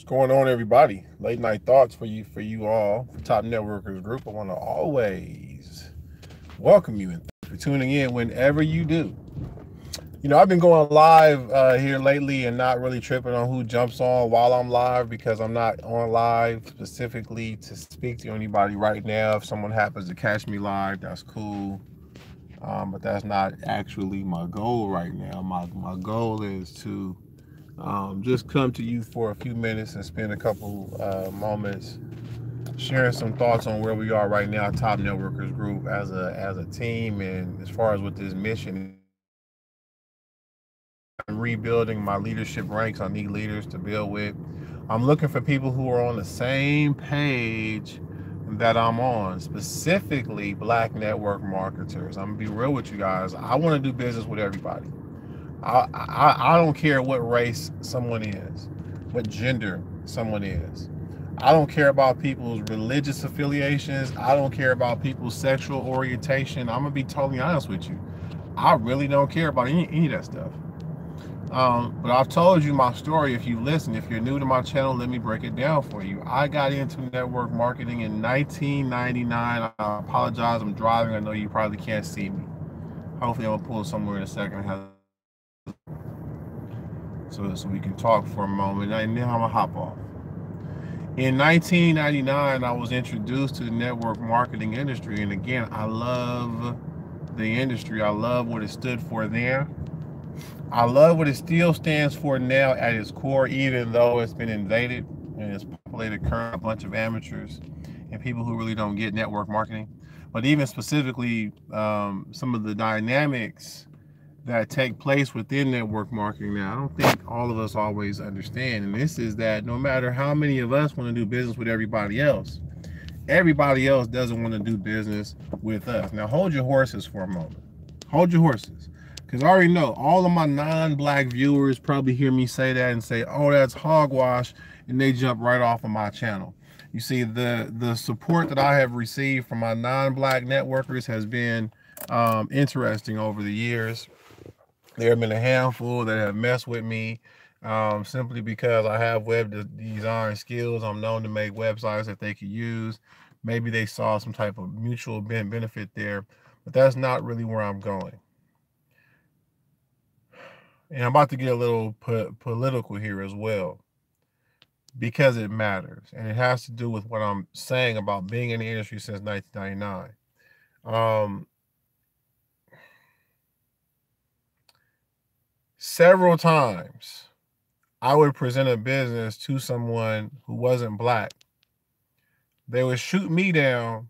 Going on, everybody? Late night thoughts for you all. For Top Networkers Group, I want to always welcome you and thank you for tuning in whenever you do. I've been going live here lately and not really tripping on who jumps on while I'm live because I'm not on live specifically to speak to anybody right now. If someone happens to catch me live, that's cool. But that's not actually my goal right now. My goal is to just come to you for a few minutes and spend a couple moments sharing some thoughts on where we are right now, Top Networkers Group as a team, and as far as what this mission. I'm rebuilding my leadership ranks. I need leaders to build with. I'm looking for people who are on the same page that I'm on, specifically Black network marketers. I'm gonna be real with you guys. I want to do business with everybody. I don't care what race someone is, what gender someone is. I don't care about people's religious affiliations. I don't care about people's sexual orientation. I'm gonna be totally honest with you. I really don't care about any of that stuff. But I've told you my story. If you listen, if you're new to my channel, let me break it down for you. I got into network marketing in 1999. I apologize, I'm driving. I know you probably can't see me. Hopefully I'm gonna pull somewhere in a second so we can talk for a moment, and then I'm gonna hop off. In 1999, I was introduced to the network marketing industry, and again, I love the industry. I love what it stood for then. I love what it still stands for now at its core, even though it's been invaded and it's populated currently a bunch of amateurs and people who really don't get network marketing. But even specifically, some of the dynamics that take place within network marketing now, I don't think all of us always understand. And this is that no matter how many of us want to do business with everybody else doesn't want to do business with us. Now, hold your horses for a moment. Hold your horses. Because I already know all of my non-Black viewers probably hear me say that and say, oh, that's hogwash, and they jump right off of my channel. You see, the support that I have received from my non-Black networkers has been interesting over the years. There have been a handful that have messed with me simply because I have web design skills. I'm known to make websites that they could use. Maybe they saw some type of mutual benefit there, but that's not really where I'm going. And I'm about to get a little political here as well, because it matters. And it has to do with what I'm saying about being in the industry since 1999. Several times, I would present a business to someone who wasn't Black. They would shoot me down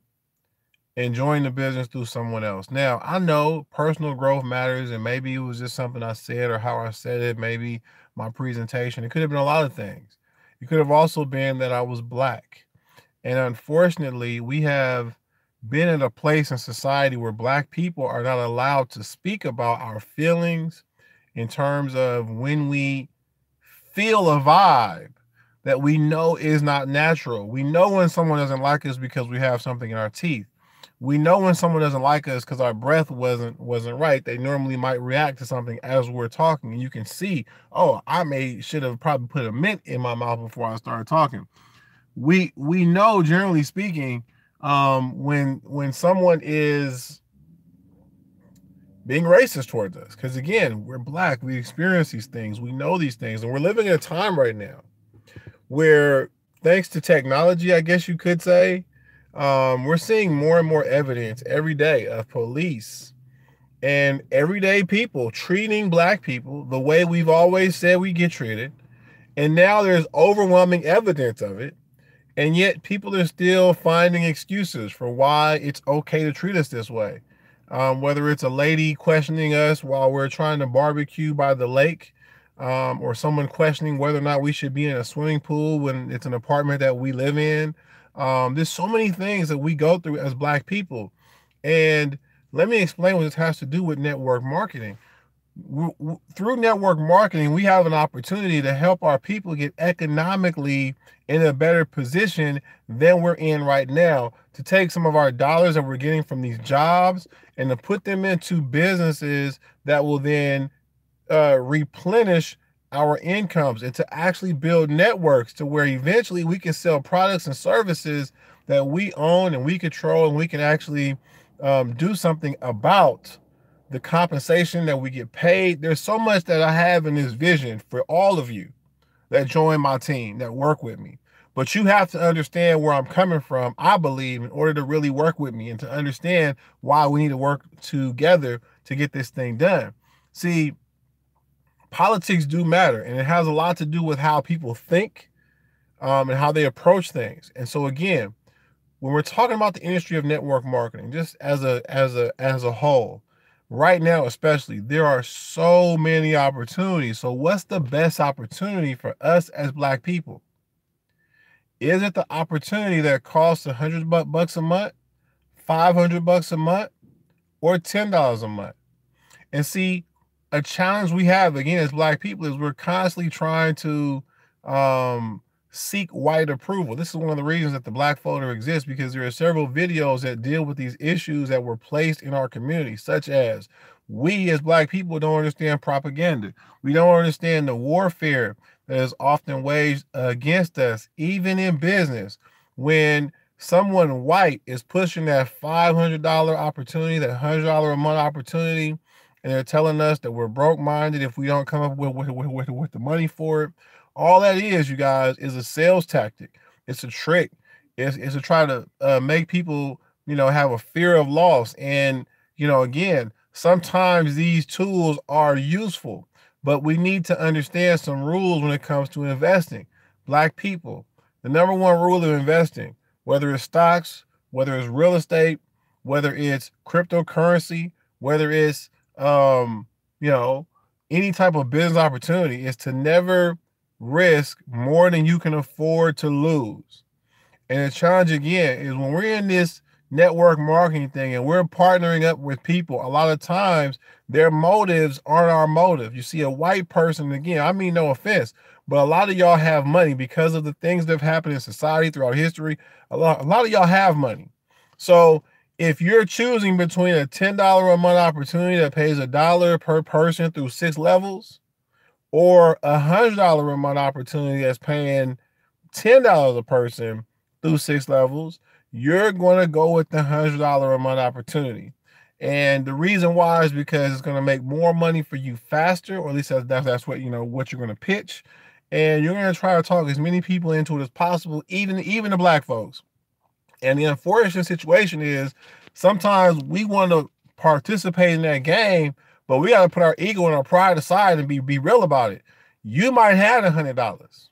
and join the business through someone else. Now, I know personal growth matters, and maybe it was just something I said or how I said it, maybe my presentation. It could have been a lot of things. It could have also been that I was Black. And unfortunately, we have been at a place in society where Black people are not allowed to speak about our feelings in terms of when we feel a vibe that we know is not natural. We know when someone doesn't like us because we have something in our teeth. We know when someone doesn't like us because our breath wasn't right. They normally might react to something as we're talking, and you can see, oh, I should have probably put a mint in my mouth before I started talking. We know, generally speaking, when someone is being racist towards us, because again, we're Black, we experience these things, we know these things, and we're living in a time right now where, thanks to technology, I guess you could say, we're seeing more and more evidence every day of police and everyday people treating Black people the way we've always said we get treated. And now there's overwhelming evidence of it. And yet people are still finding excuses for why it's okay to treat us this way. Whether it's a lady questioning us while we're trying to barbecue by the lake, or someone questioning whether or not we should be in a swimming pool when it's an apartment that we live in. There's so many things that we go through as Black people. And let me explain what this has to do with network marketing. Through network marketing, we have an opportunity to help our people get economically in a better position than we're in right now, to take some of our dollars that we're getting from these jobs and to put them into businesses that will then replenish our incomes and to actually build networks to where eventually we can sell products and services that we own and we control, and we can actually do something about the compensation that we get paid. There's so much that I have in this vision for all of you that join my team, that work with me. But you have to understand where I'm coming from, I believe, in order to really work with me and to understand why we need to work together to get this thing done. See, politics do matter, and it has a lot to do with how people think and how they approach things. And so again, when we're talking about the industry of network marketing, just as a whole, right now especially, there are so many opportunities. So what's the best opportunity for us as Black people? Is it the opportunity that costs $100 a month, $500 a month, or $10 a month? And see, a challenge we have, again, as Black people, is we're constantly trying to seek white approval. This is one of the reasons that the Black Folder exists, because there are several videos that deal with these issues that were placed in our community, such as we as Black people don't understand propaganda. We don't understand the warfare that is often waged against us, even in business, when someone white is pushing that $500 opportunity, that $100 a month opportunity, and they're telling us that we're broke-minded if we don't come up with the money for it. All that is, you guys, is a sales tactic. It's a trick. It's to try to make people, have a fear of loss. And, again, sometimes these tools are useful, but we need to understand some rules when it comes to investing. Black people, the number one rule of investing, whether it's stocks, whether it's real estate, whether it's cryptocurrency, whether it's, any type of business opportunity, is to never risk more than you can afford to lose. And the challenge again is when we're in this network marketing thing and we're partnering up with people, a lot of times their motives aren't our motive. You see a white person, again, I mean no offense, but a lot of y'all have money because of the things that have happened in society throughout history. A lot of y'all have money. So if you're choosing between a $10 a month opportunity that pays $1 per person through 6 levels, or a $100 a month opportunity that's paying $10 a person through 6 levels, you're going to go with the $100 a month opportunity. And the reason why is because it's going to make more money for you faster, or at least that's what what you're going to pitch. And you're going to try to talk as many people into it as possible, even the Black folks. And the unfortunate situation is sometimes we want to participate in that game, but we got to put our ego and our pride aside and be real about it. You might have $100,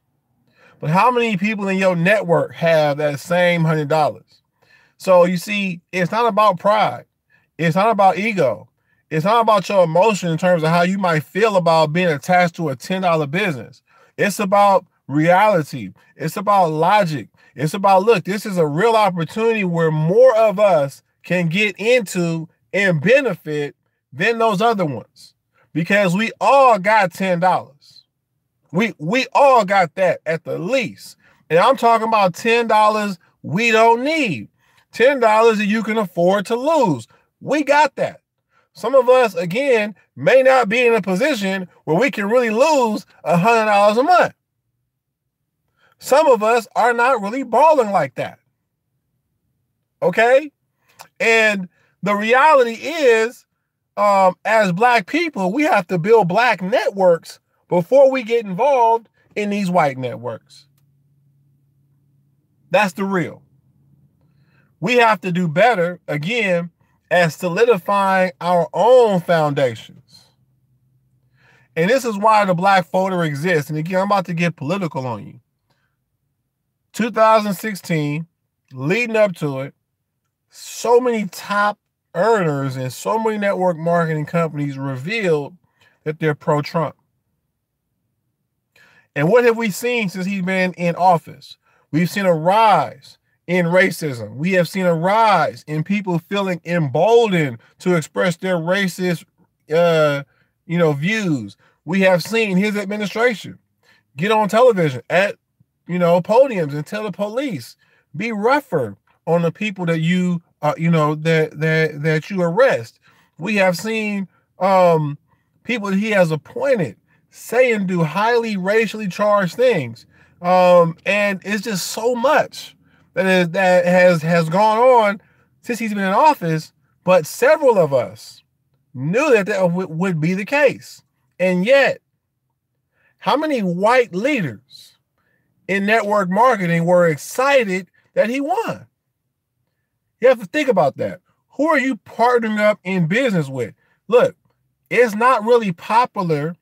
but how many people in your network have that same $100? So you see, it's not about pride. It's not about ego. It's not about your emotion in terms of how you might feel about being attached to a $10 business. It's about reality. It's about logic. It's about, look, this is a real opportunity where more of us can get into and benefit than those other ones, because we all got $10. We all got that at the least. And I'm talking about $10 we don't need. $10 that you can afford to lose. We got that. Some of us, again, may not be in a position where we can really lose $100 a month. Some of us are not really balling like that. Okay? And the reality is, as Black people, we have to build Black networks before we get involved in these white networks. That's the real. We have to do better, again, at solidifying our own foundations. And this is why the Black Folder exists. And again, I'm about to get political on you. 2016, leading up to it, so many top earners and so many network marketing companies revealed that they're pro-Trump. And what have we seen since he's been in office? We've seen a rise in racism. We have seen a rise in people feeling emboldened to express their racist, views. We have seen his administration get on television at, podiums and tell the police, be rougher on the people that you, that you arrest. We have seen people that he has appointed say and do highly racially charged things. And it's just so much that has gone on since he's been in office. But several of us knew that would be the case. And yet, how many white leaders in network marketing were excited that he won? You have to think about that. Who are you partnering up in business with? Look, it's not really popular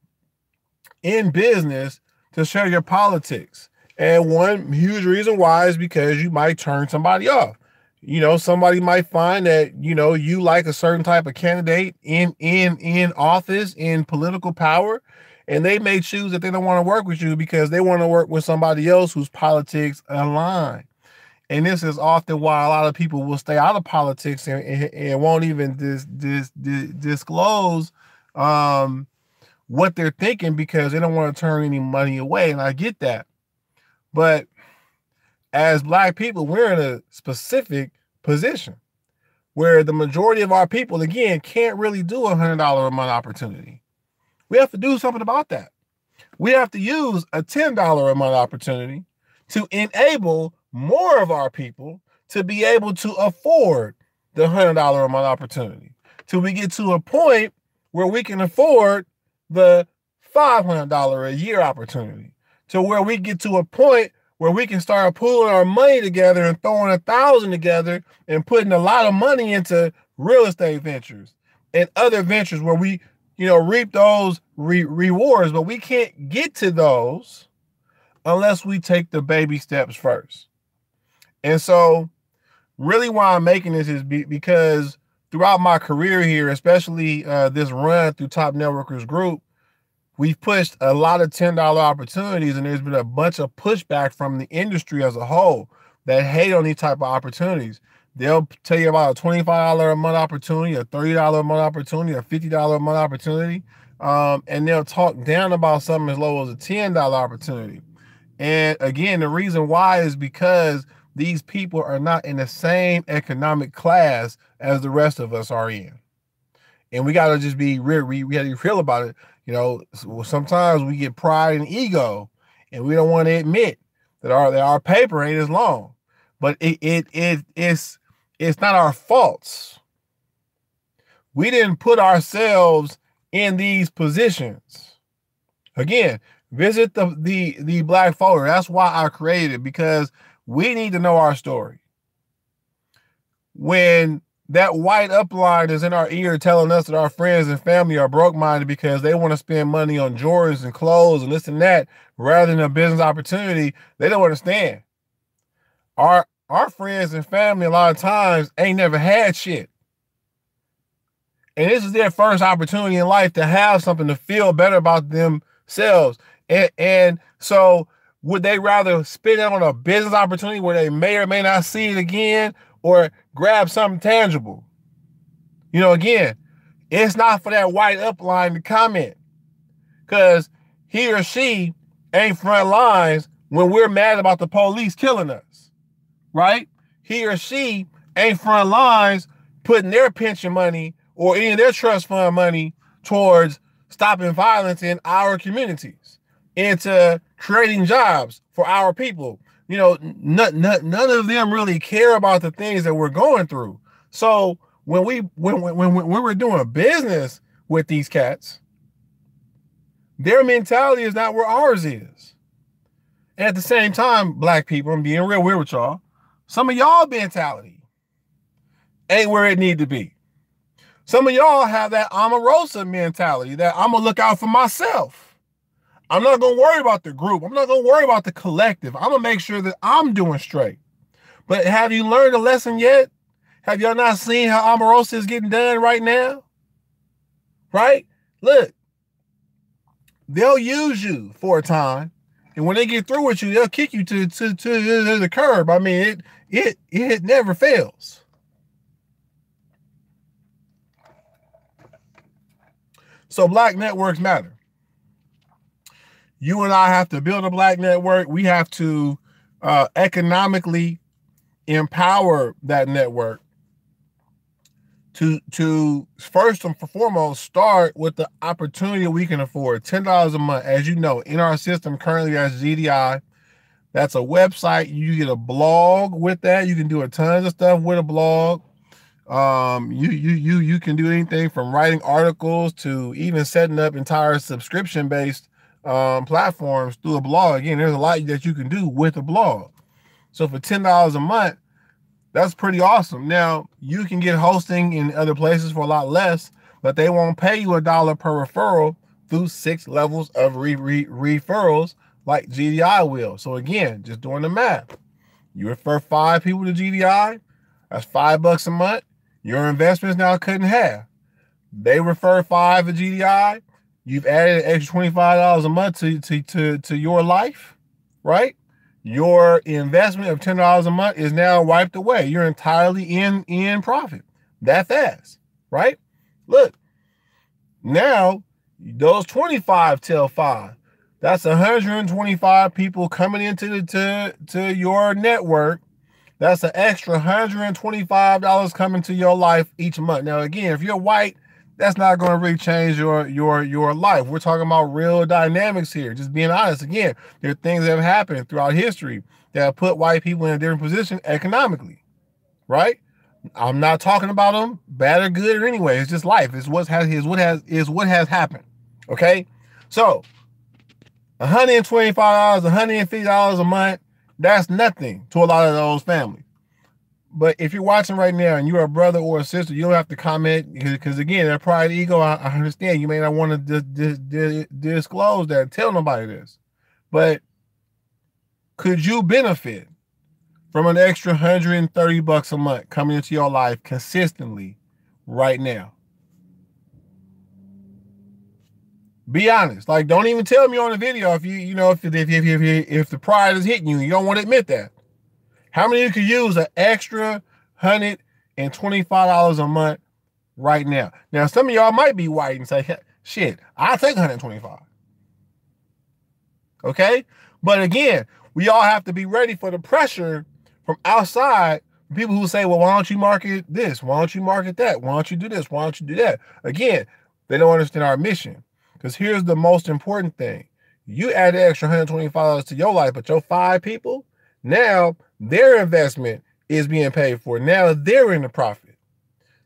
in business to share your politics. And one huge reason why is because you might turn somebody off. You know, somebody might find that, you know, you like a certain type of candidate in office, in political power, and they may choose that they don't want to work with you because they want to work with somebody else whose politics align. And this is often why a lot of people will stay out of politics and won't even disclose what they're thinking because they don't want to turn any money away. And I get that. But as Black people, we're in a specific position where the majority of our people, again, can't really do a $100 a month opportunity. We have to do something about that. We have to use a $10 a month opportunity to enable more of our people to be able to afford the $100 a month opportunity, till we get to a point where we can afford the $500 a year opportunity, to where we get to a point where we can start pooling our money together and throwing 1,000 together and putting a lot of money into real estate ventures and other ventures where we, you know, reap those rewards. But we can't get to those unless we take the baby steps first. And so really why I'm making this is because throughout my career here, especially this run through Top Networkers Group, we've pushed a lot of $10 opportunities, and there's been a bunch of pushback from the industry as a whole that hate on these type of opportunities. They'll tell you about a $25 a month opportunity, a $30 a month opportunity, a $50 a month opportunity, and they'll talk down about something as low as a $10 opportunity. And again, the reason why is because these people are not in the same economic class as the rest of us are in. And we got to just be real, we got to be real about it. You know, sometimes we get pride and ego, and we don't want to admit that our paper ain't as long. But it's not our faults. We didn't put ourselves in these positions. Again, visit the Black folder. That's why I created it, because we need to know our story. When that white upline is in our ear telling us that our friends and family are broke-minded because they want to spend money on Jordans and clothes and this and that rather than a business opportunity, they don't understand. Our friends and family a lot of times ain't never had shit. And this is their first opportunity in life to have something to feel better about themselves. And so would they rather spend it on a business opportunity where they may or may not see it again, or grab something tangible? You know, again, it's not for that white upline to comment, because he or she ain't front lines when we're mad about the police killing us, right? He or she ain't front lines putting their pension money or any of their trust fund money towards stopping violence in our communities, into creating jobs for our people. You know, none of them really care about the things that we're going through. So when we're doing business with these cats, their mentality is not where ours is. And at the same time, Black people, I'm being real weird with y'all, some of y'all mentality ain't where it need to be. Some of y'all have that Omarosa mentality, that I'm gonna look out for myself. I'm not going to worry about the group. I'm not going to worry about the collective. I'm going to make sure that I'm doing straight. But have you learned a lesson yet? Have y'all not seen how Omarosa is getting done right now? Right? Look, they'll use you for a time, and when they get through with you, they'll kick you to the curb. I mean, it never fails. So Black networks matter. You and I have to build a Black network. We have to economically empower that network to first and foremost start with the opportunity we can afford. $10 a month, as you know, in our system currently, that's GDI. That's a website. You get a blog with that. You can do a tons of stuff with a blog. You can do anything from writing articles to even setting up entire subscription-based platforms through a blog. Again, there's a lot that you can do with a blog. So for $10 a month, that's pretty awesome. Now, you can get hosting in other places for a lot less, but they won't pay you $1 per referral through 6 levels of referrals like GDI will. So again, just doing the math. You refer 5 people to GDI, that's $5 a month. Your investment is now cut in half. They refer 5 to GDI, you've added an extra $25 a month to your life, right? Your investment of $10 a month is now wiped away. You're entirely in profit that fast, right? Look, now those 25 tell 5. That's 125 people coming into to your network. That's an extra $125 coming to your life each month. Now, again, if you're white, that's not going to really change your life. We're talking about real dynamics here. Just being honest. Again, there are things that have happened throughout history that have put white people in a different position economically, right? I'm not talking about them bad or good or anyway. It's just life. It's what has happened. Okay, so $125, $150 a month. That's nothing to a lot of those families. But if you're watching right now and you're a brother or a sister, you don't have to comment because again, that pride, ego, I understand. You may not want to disclose that, tell nobody this. But could you benefit from an extra $130 a month coming into your life consistently right now? Be honest. Like, don't even tell me on the video if if the pride is hitting you. You don't want to admit that. How many of you could use an extra $125 a month right now? Now, some of y'all might be white and say, shit, I'll take $125. Okay? But again, we all have to be ready for the pressure from outside. People who say, well, why don't you market this? Why don't you market that? Why don't you do this? Why don't you do that? Again, they don't understand our mission. Because here's the most important thing. You add the extra $125 to your life, but your 5 people, now their investment is being paid for. Now they're in the profit.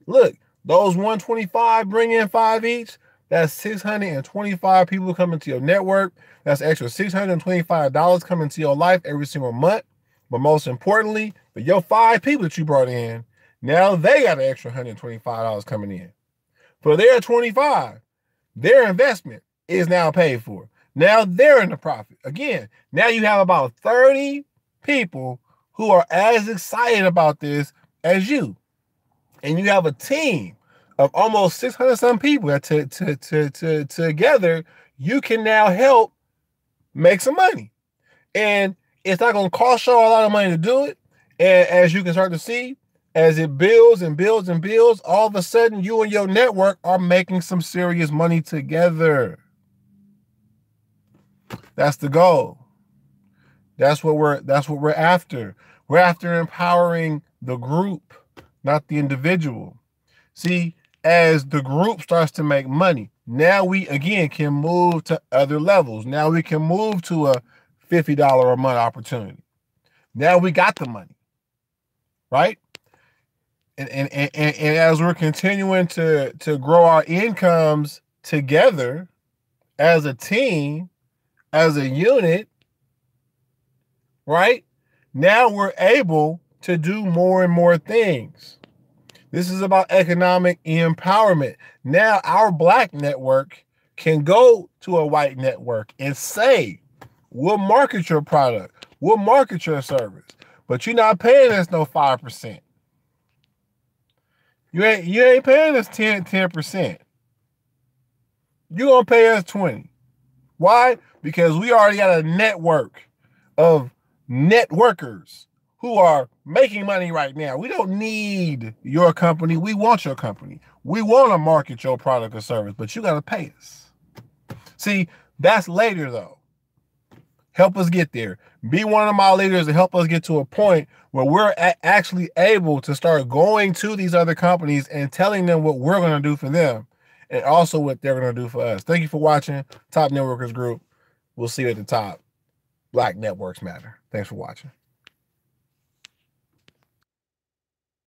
Look, those 125 bring in 5 each. That's 625 people coming to your network. That's extra $625 coming to your life every single month. But most importantly, for your 5 people that you brought in, now they got an extra $125 coming in. For their 25, their investment is now paid for. Now they're in the profit. Again, now you have about 30 people who are as excited about this as you. And you have a team of almost 600 some people that together you can now help make some money. And it's not going to cost you a lot of money to do it. And as you can start to see, as it builds and builds and builds, all of a sudden you and your network are making some serious money together. That's the goal. That's what we're after. We're after empowering the group, not the individual. See, as the group starts to make money, now we again can move to other levels. Now we can move to a $50 a month opportunity. Now we got the money, right? And as we're continuing to grow our incomes together as a team, as a unit, right? Now we're able to do more and more things. This is about economic empowerment. Now our Black network can go to a white network and say, we'll market your product, we'll market your service, but you're not paying us no 5%. You ain't paying us 10%. You're going to pay us 20%. Why? Because we already got a network of networkers who are making money right now. We don't need your company. We want your company. We want to market your product or service, but you got to pay us. See, that's later though. Help us get there. Be one of my leaders to help us get to a point where we're actually able to start going to these other companies and telling them what we're going to do for them and also what they're going to do for us. Thank you for watching Top Networkers Group. We'll see you at the top. Black networks matter. Thanks for watching.